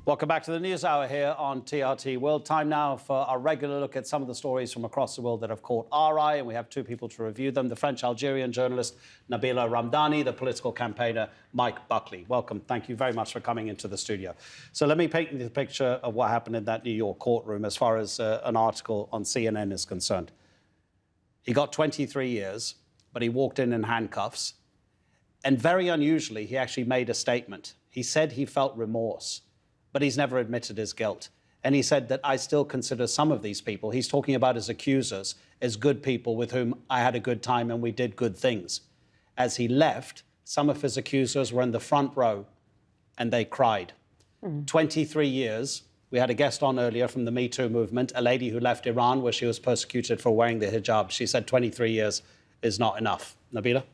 Welcome back to the News Hour here on TRT World. Time now for our regular look at some of the stories from across the world that have caught our eye, and we have two people to review them. The French-Algerian journalist Nabila Ramdani, the political campaigner Mike Buckley. Welcome. Thank you very much for coming into the studio. So let me paint you the picture of what happened in that New York courtroom as far as an article on CNN is concerned. He got 23 years, but he walked in handcuffs. And very unusually, he actually made a statement. He said he felt remorse, but he's never admitted his guilt. And he said that I still consider some of these people, he's talking about his accusers, as good people with whom I had a good time and we did good things. As he left, some of his accusers were in the front row and they cried. 23 years. We had a guest on earlier from the Me Too movement, a lady who left Iran where she was persecuted for wearing the hijab. She said 23 years is not enough. Nabila?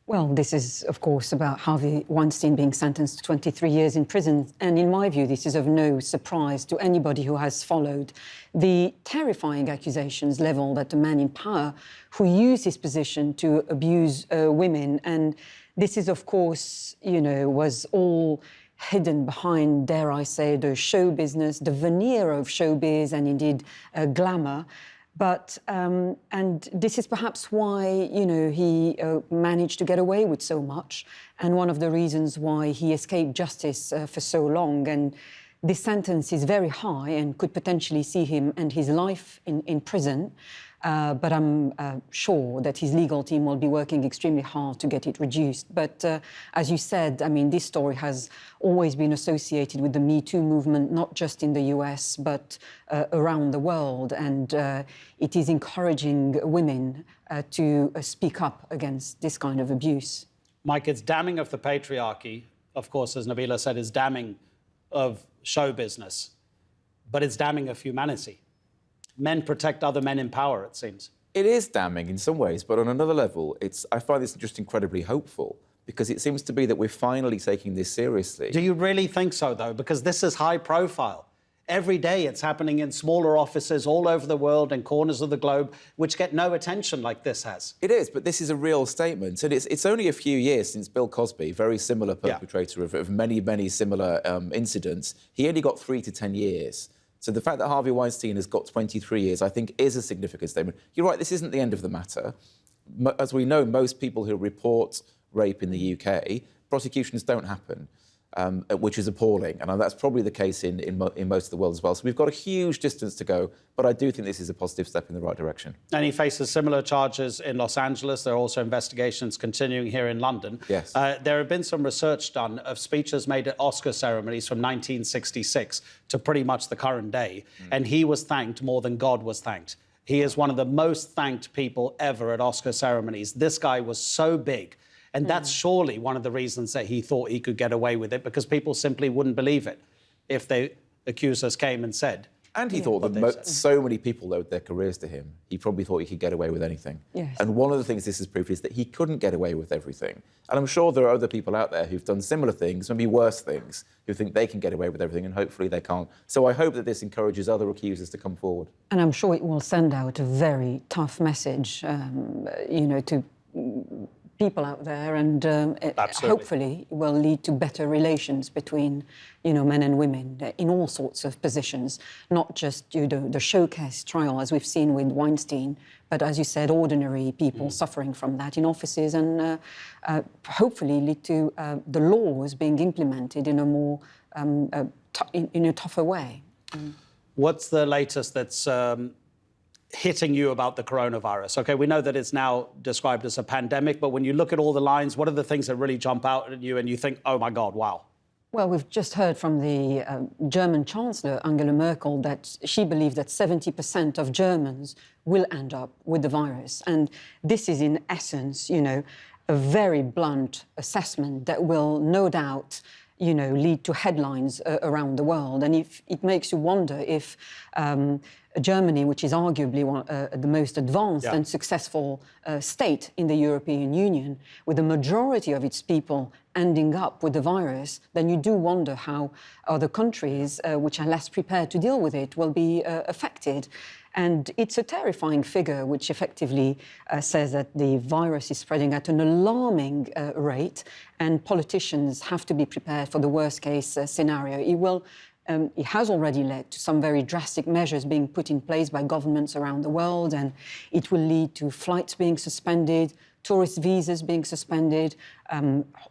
Well, this is, of course, about Harvey Weinstein being sentenced to 23 years in prison. And in my view, this is of no surprise to anybody who has followed the terrifying accusations levelled at the man in power who used his position to abuse women. And this is, of course, was all hidden behind, dare I say, the show business, the veneer of showbiz and indeed glamour. But, and this is perhaps why, he managed to get away with so much, and one of the reasons why he escaped justice for so long. And this sentence is very high and could potentially see him end his life in prison. But I'm sure that his legal team will be working extremely hard to get it reduced. But as you said, I mean, this story has always been associated with the Me Too movement, not just in the US, but around the world. And it is encouraging women to speak up against this kind of abuse. Mike, it's damning of the patriarchy. Of course, as Nabila said, it's damning of show business, but it's damning of humanity. Men protect other men in power, it seems. It is damning in some ways, but on another level, I find this just incredibly hopeful, because it seems to be that we're finally taking this seriously. Do you really think so, though? Because this is high profile. Every day it's happening in smaller offices all over the world and corners of the globe, which get no attention like this has. It is, but this is a real statement. And it's only a few years since Bill Cosby, very similar perpetrator of many, many similar incidents, he only got 3 to 10 years. So the fact that Harvey Weinstein has got 23 years, I think, is a significant statement. You're right, this isn't the end of the matter. As we know, most people who report rape in the UK, prosecutions don't happen, which is appalling. And that's probably the case in most of the world as well. So we've got a huge distance to go, but I do think this is a positive step in the right direction. And he faces similar charges in Los Angeles. There are also investigations continuing here in London. Yes. There have been some research done of speeches made at Oscar ceremonies from 1966 to pretty much the current day. And he was thanked more than God was thanked. He is one of the most thanked people ever at Oscar ceremonies. This guy was so big. And that's surely one of the reasons that he thought he could get away with it, because people simply wouldn't believe it if the accusers came and said. And he thought that so many people owed their careers to him, he probably thought he could get away with anything. Yes. And one of the things this has proved is that he couldn't get away with everything. And I'm sure there are other people out there who've done similar things, maybe worse things, who think they can get away with everything, and hopefully they can't. So I hope that this encourages other accusers to come forward. And I'm sure it will send out a very tough message, to people out there, and hopefully it will lead to better relations between, men and women in all sorts of positions, not just the showcase trial, as we've seen with Weinstein, but, as you said, ordinary people suffering from that in offices, and hopefully lead to the laws being implemented in a more, in a tougher way. What's the latest that's hitting you about the coronavirus? OK, we know that it's now described as a pandemic, but when you look at all the lines, what are the things that really jump out at you and you think, oh, my God, wow? Well, we've just heard from the German Chancellor, Angela Merkel, that she believes that 70% of Germans will end up with the virus. And this is, in essence, a very blunt assessment that will no doubt lead to headlines around the world. And if it makes you wonder if Germany, which is arguably the most advanced and successful state in the European Union, with the majority of its people ending up with the virus, then you do wonder how other countries, which are less prepared to deal with it, will be affected. And it's a terrifying figure, which effectively says that the virus is spreading at an alarming rate, and politicians have to be prepared for the worst-case scenario. It will it has already led to some very drastic measures being put in place by governments around the world, and it will lead to flights being suspended, tourist visas being suspended,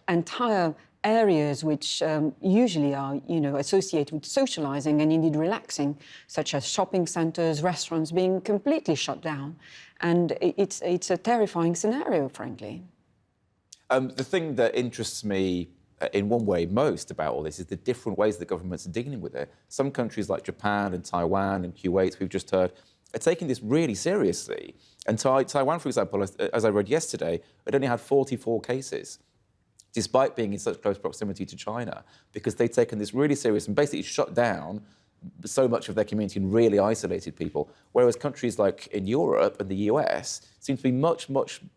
entire areas which usually are, associated with socialising and indeed relaxing, such as shopping centres, restaurants, being completely shut down. And it's a terrifying scenario, frankly. The thing that interests me in one way most about all this is the different ways that governments are dealing with it. Some countries like Japan and Taiwan and Kuwait, we've just heard, are taking this really seriously. And Taiwan, for example, as I read yesterday, it only had 44 cases, despite being in such close proximity to China, because they've taken this really serious and basically shut down so much of their community and really isolated people. Whereas countries like in Europe and the US seem to be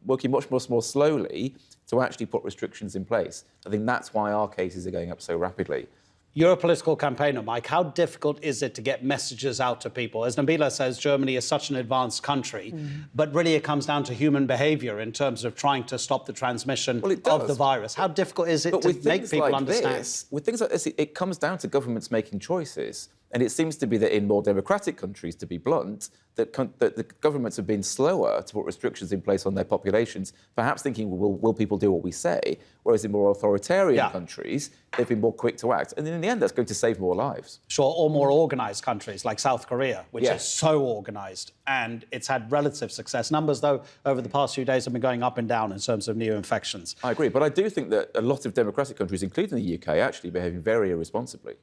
working much more slowly to actually put restrictions in place. I think that's why our cases are going up so rapidly. You're a political campaigner, Mike. How difficult is it to get messages out to people? As Nabila says, Germany is such an advanced country, but really it comes down to human behaviour in terms of trying to stop the transmission of the virus. How difficult is it to make people understand? With things like this, it comes down to governments making choices. And it seems to be that in more democratic countries, to be blunt, that the governments have been slower to put restrictions in place on their populations, perhaps thinking, will people do what we say? Whereas in more authoritarian countries, they've been more quick to act. And in the end, that's going to save more lives. Sure, or more organised countries like South Korea, which is so organised, and it's had relative success. Numbers, though, over the past few days have been going up and down in terms of new infections. I agree, but I do think that a lot of democratic countries, including the UK, are actually behaving very irresponsibly.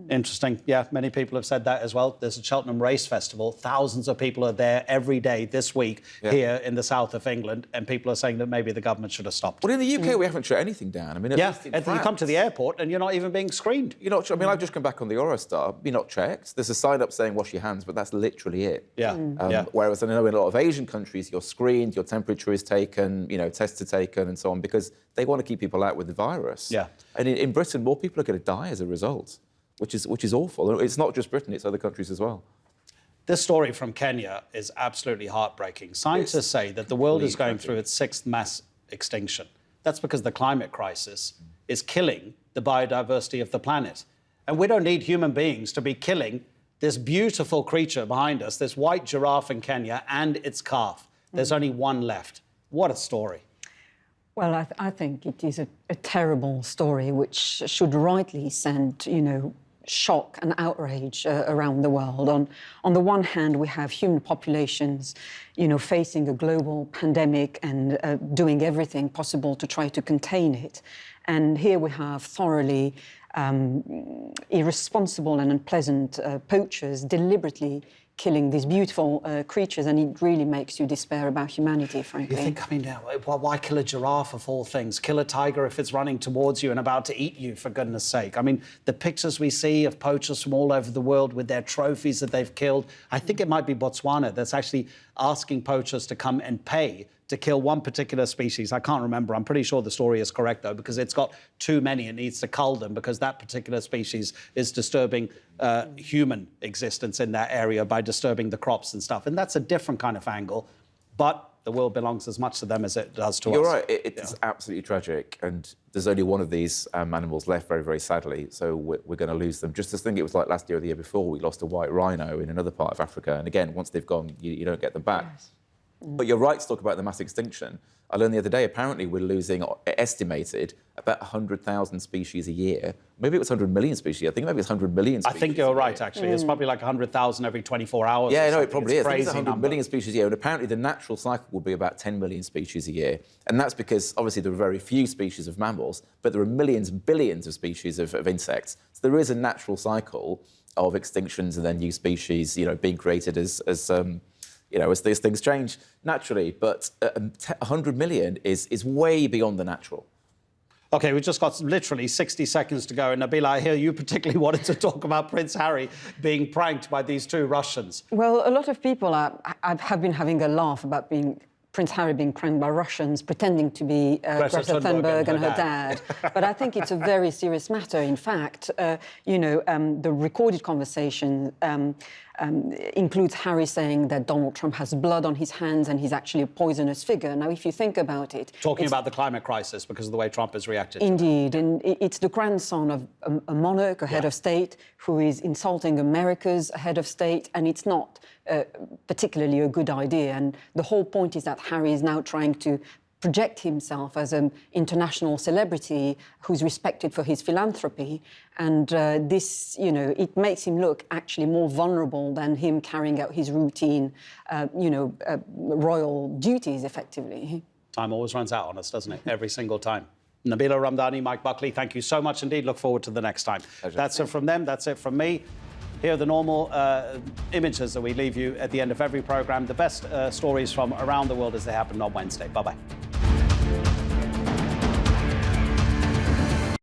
Interesting. Yeah, many people have said that as well. There's a Cheltenham Race Festival. Thousands of people are there every day this week here in the south of England, and people are saying that maybe the government should have stopped. Well, in the UK, we haven't shut anything down. I mean, you come to the airport and you're not even being screened. You're not. I mean, I've just come back on the Eurostar. You're not checked. There's a sign up saying wash your hands, but that's literally it. Whereas I know in a lot of Asian countries, you're screened, your temperature is taken, tests are taken, and so on, because they want to keep people out with the virus. Yeah. And in Britain, more people are going to die as a result. Which is awful. It's not just Britain, it's other countries as well. This story from Kenya is absolutely heartbreaking. Scientists say that the world is going through its sixth mass extinction. That's because the climate crisis is killing the biodiversity of the planet. And we don't need human beings to be killing this beautiful creature behind us, this white giraffe in Kenya, and its calf. There's only one left. What a story. Well, I think it is a terrible story which should rightly send, shock and outrage around the world. On the one hand, we have human populations, facing a global pandemic and doing everything possible to try to contain it. And here we have thoroughly irresponsible and unpleasant poachers deliberately killing these beautiful creatures, and it really makes you despair about humanity, frankly. You think, why kill a giraffe of all things? Kill a tiger if it's running towards you and about to eat you, for goodness sake. I mean, the pictures we see of poachers from all over the world with their trophies that they've killed, I think it might be Botswana that's actually asking poachers to come and pay to kill one particular species. I can't remember. I'm pretty sure the story is correct, though, because it's got too many. It needs to cull them because that particular species is disturbing human existence in that area by disturbing the crops and stuff. And that's a different kind of angle. But the world belongs as much to them as it does to us. You're right. It's absolutely tragic. And there's only one of these animals left, very, very sadly. So we're going to lose them. Just as I think it was like last year or the year before, we lost a white rhino in another part of Africa. And again, once they've gone, you don't get them back. Yes. But you're right to talk about the mass extinction. I learned the other day, apparently we're losing, estimated, about 100,000 species a year. Maybe it was 100 million species. I think maybe it's 100 million species. I think you're right, actually. It's probably like 100,000 every 24 hours. Yeah, no, it probably is. I think it's 100 number. million species a year. And apparently the natural cycle will be about 10 million species a year. And that's because, obviously, there are very few species of mammals, but there are millions, billions of species of insects. So there is a natural cycle of extinctions and then new species, being created as these things change naturally. But 100 million is way beyond the natural. OK, we've just got literally 60 seconds to go. And Nabila, I hear you particularly wanted to talk about Prince Harry being pranked by these two Russians. Well, a lot of people have been having a laugh about Prince Harry being pranked by Russians, pretending to be Greta Thunberg and her dad. But I think it's a very serious matter. In fact, the recorded conversation includes Harry saying that Donald Trump has blood on his hands and he's actually a poisonous figure. Now, if you think about it... Talking about the climate crisis because of the way Trump has reacted. Indeed, and it's the grandson of a monarch, a head of state, who is insulting America's head of state, and it's not particularly a good idea. And the whole point is that Harry is now trying to project himself as an international celebrity who's respected for his philanthropy. And this, you know, it makes him look actually more vulnerable than him carrying out his routine, royal duties, effectively. Time always runs out on us, doesn't it? Every single time. Nabila Ramdani, Mike Buckley, thank you so much indeed. Look forward to the next time. Pleasure. That's it from them. That's it from me. Here are the normal images that we leave you at the end of every programme. The best stories from around the world as they happen on Wednesday. Bye-bye.